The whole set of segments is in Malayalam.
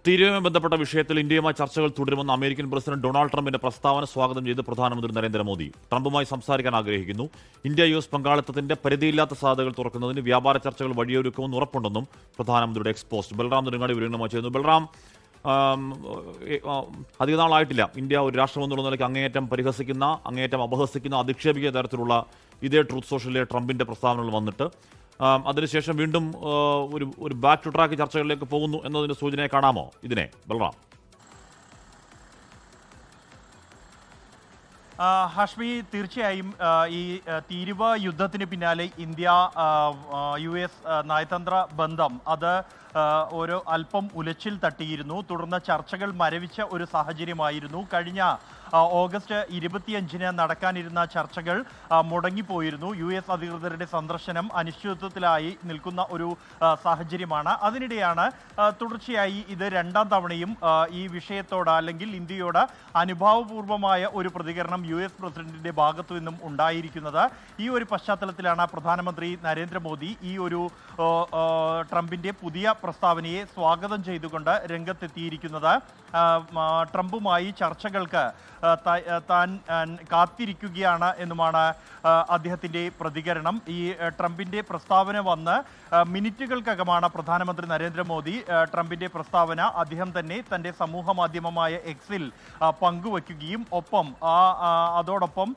തീരുവയുമായി ബന്ധപ്പെട്ട വിഷയത്തിൽ ഇന്ത്യയുമായി ചർച്ചകൾ തുടരുമെന്ന് അമേരിക്കൻ പ്രസിഡന്റ് ഡൊണാൾഡ് ട്രംപിന്റെ പ്രസ്താവന സ്വാഗതം ചെയ്ത് പ്രധാനമന്ത്രി നരേന്ദ്രമോദി. ട്രംപുമായി സംസാരിക്കാൻ ആഗ്രഹിക്കുന്നു. ഇന്ത്യ US പങ്കാളിത്തത്തിന്റെ പരിധിയില്ലാത്ത സാധ്യതകൾ തുറക്കുന്നതിന് വ്യാപാര ചർച്ചകൾ വഴിയൊരുക്കുമെന്ന് ഉറപ്പുണ്ടെന്നും പ്രധാനമന്ത്രിയുടെ എക്സ്പോസ്റ്റ്. ബൽറാം നെടുങ്ങാടി വിവരങ്ങളുമായി ചെയ്യുന്നു. ബൽറാം, അധിക നാളായിട്ടില്ല ഇന്ത്യ ഒരു രാഷ്ട്രമെന്നുള്ള നിലയ്ക്ക് അങ്ങേയറ്റം പരിഹസിക്കുന്ന, അങ്ങേയറ്റം അപഹസിക്കുന്ന, അധിക്ഷേപിക്കുന്ന തരത്തിലുള്ള ഇതേ ട്രൂത്ത് സോഷ്യലിലെ ട്രംപിന്റെ പ്രസ്താവനകൾ വന്നിട്ട് അതിനുശേഷം വീണ്ടും ഒരു ബാക്ക് ടു ട്രാക്ക് ചർച്ചകളിലേക്ക് പോകുന്നു എന്നതിന്റെ സൂചനയെ കാണാമോ ഇതിനെ, ബൽറാം? ഹാഷ്മി, തീർച്ചയായും ഈ തീരുവ യുദ്ധത്തിന് പിന്നാലെ ഇന്ത്യ US നയതന്ത്ര ബന്ധം അത് ഒരു അല്പം ഉലച്ചിൽ തട്ടിയിരുന്നു. തുടർന്ന് ചർച്ചകൾ മരവിച്ച ഒരു സാഹചര്യമായിരുന്നു. കഴിഞ്ഞ ഓഗസ്റ്റ് 25-ന് നടക്കാനിരുന്ന ചർച്ചകൾ മുടങ്ങിപ്പോയിരുന്നു. US അധികൃതരുടെ സന്ദർശനം അനിശ്ചിതത്വത്തിലായി നിൽക്കുന്ന ഒരു സാഹചര്യമാണ്. അതിനിടെയാണ് തുടർച്ചയായി ഇത് രണ്ടാം തവണയും ഈ വിഷയത്തോട് അല്ലെങ്കിൽ ഇന്ത്യയോട് അനുഭാവപൂർവമായ ഒരു പ്രതികരണം US പ്രസിഡന്റിന്റെ ഭാഗത്തു നിന്നും ഉണ്ടായിരിക്കുന്നത്. ഈ ഒരു പശ്ചാത്തലത്തിലാണ് പ്രധാനമന്ത്രി നരേന്ദ്രമോദി ഈ ഒരു ട്രംപിന്റെ പുതിയ പ്രസ്താവനയെ സ്വാഗതം ചെയ്തുകൊണ്ട് രംഗത്തെത്തിയിരിക്കുന്നത്. ട്രംപുമായി ചർച്ചകൾക്ക് താൻ കാത്തിരിക്കുകയാണ് എന്നുമാണ് അദ്ദേഹത്തിൻ്റെ പ്രതികരണം. ഈ ട്രംപിൻ്റെ പ്രസ്താവന വന്ന് മിനിറ്റുകൾക്കകമാണ് പ്രധാനമന്ത്രി നരേന്ദ്രമോദി ട്രംപിൻ്റെ പ്രസ്താവന അദ്ദേഹം തന്നെ തൻ്റെ സമൂഹ മാധ്യമമായ എക്സിൽ പങ്കുവയ്ക്കുകയും ഒപ്പം അതോടൊപ്പം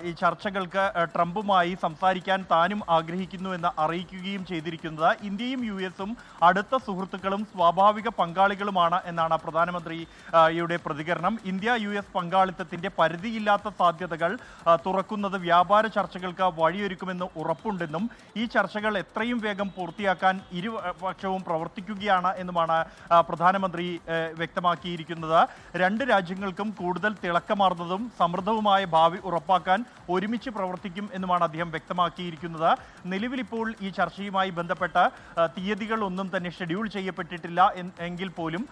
ഈ ചർച്ചകൾക്ക് ട്രംപുമായി സംസാരിക്കാൻ താനും ആഗ്രഹിക്കുന്നു എന്ന് അറിയിക്കുകയും ചെയ്തിരിക്കുന്നത്. ഇന്ത്യയും US-ഉം അടുത്ത സുഹൃത്തുക്കളും സ്വാഭാവിക പങ്കാളികളുമാണ് എന്നാണ് പ്രധാനമന്ത്രിയുടെ പ്രതികരണം. ഇന്ത്യ US പങ്കാളിത്തത്തിന്റെ പരിധിയില്ലാത്ത സാധ്യതകൾ തുറക്കുന്നത് വ്യാപാര ചർച്ചകൾക്ക് വഴിയൊരുക്കുമെന്ന് ഉറപ്പുണ്ടെന്നും ഈ ചർച്ചകൾ എത്രയും വേഗം പൂർത്തിയാക്കാൻ ഇരുപക്ഷവും പ്രവർത്തിക്കുകയാണ് എന്നുമാണ് പ്രധാനമന്ത്രി വ്യക്തമാക്കിയിരിക്കുന്നത്. രണ്ട് രാജ്യങ്ങൾക്കും കൂടുതൽ തിളക്കമാർന്നതും സമൃദ്ധവുമായ ഭാവി ഉറപ്പാക്കാൻ ഒരുമിച്ച് പ്രവർത്തിക്കും എന്നുമാണ് അദ്ദേഹം വ്യക്തമാക്കിയിരിക്കുന്നത്. നിലവിലിപ്പോൾ ഈ ചർച്ചയുമായി ബന്ധപ്പെട്ട തീയതികൾ ഒന്നും തന്നെ ഷെഡ്യൂൾ ചെയ്യപ്പെട്ടിട്ടില്ല എങ്കിൽ പോലും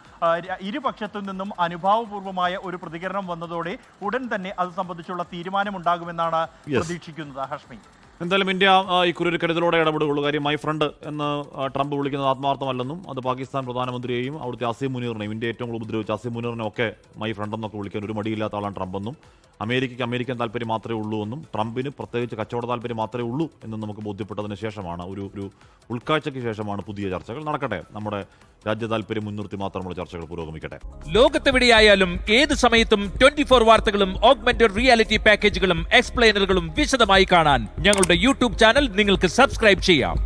ഇരുപക്ഷത്തു നിന്നും അനുഭാവപൂർവമായ ഒരു പ്രതികരണം വന്നതോടെ ഉടൻ തന്നെ അത് സംബന്ധിച്ചുള്ള തീരുമാനമുണ്ടാകുമെന്നാണ് പ്രതീക്ഷിക്കുന്നത്. ഹാഷ്മി, എന്തായാലും ഇന്ത്യ ഇക്കുറി ഒരു കരുതലോടെ ഇടപെടുകയുള്ളൂ. കാര്യം മൈ ഫ്രണ്ട് എന്ന് ട്രംപ് വിളിക്കുന്നത് ആത്മാർത്ഥമല്ലെന്നും അത് പാകിസ്ഥാൻ പ്രധാനമന്ത്രിയെയും അവിടുത്തെ അസീം മുനീറിനെയും ഇന്ത്യ ഏറ്റവും കൂടുതൽ ഉപദ്രവിച്ച അസീം മുനീറിനെ ഒക്കെ മൈ ഫ്രണ്ട് എന്നൊക്കെ വിളിക്കാൻ ഒരു മടിയില്ലാത്ത ആളാണ് ട്രംപ് എന്നും അമേരിക്കയ്ക്ക് അമേരിക്കൻ താല്പര്യം മാത്രമേ ഉള്ളൂ എന്നും ട്രംപിന് പ്രത്യേകിച്ച് കച്ചവട താല്പര്യം മാത്രമേ ഉള്ളൂ എന്നും നമുക്ക് ബോധ്യപ്പെട്ടതിന് ശേഷമാണ് ഒരു ഉൾക്കാഴ്ചയ്ക്ക് ശേഷമാണ് പുതിയ ചർച്ചകൾ നടക്കട്ടെ. നമ്മുടെ രാജ്യ താല്പര്യം മുൻനിർത്തി മാത്രമുള്ള ചർച്ചകൾ പുരോഗമിക്കട്ടെ. ലോകത്തെവിടെയായാലും ഏത് സമയത്തും 24 വാർത്തകളും ഓഗ്മെന്റഡ് റിയാലിറ്റി പാക്കേജുകളും എക്സ്പ്ലെയിനറുകളും വിശദമായി കാണാൻ ഞങ്ങളുടെ YouTube ചാനൽ നിങ്ങൾക്ക് സബ്സ്ക്രൈബ് ചെയ്യാം.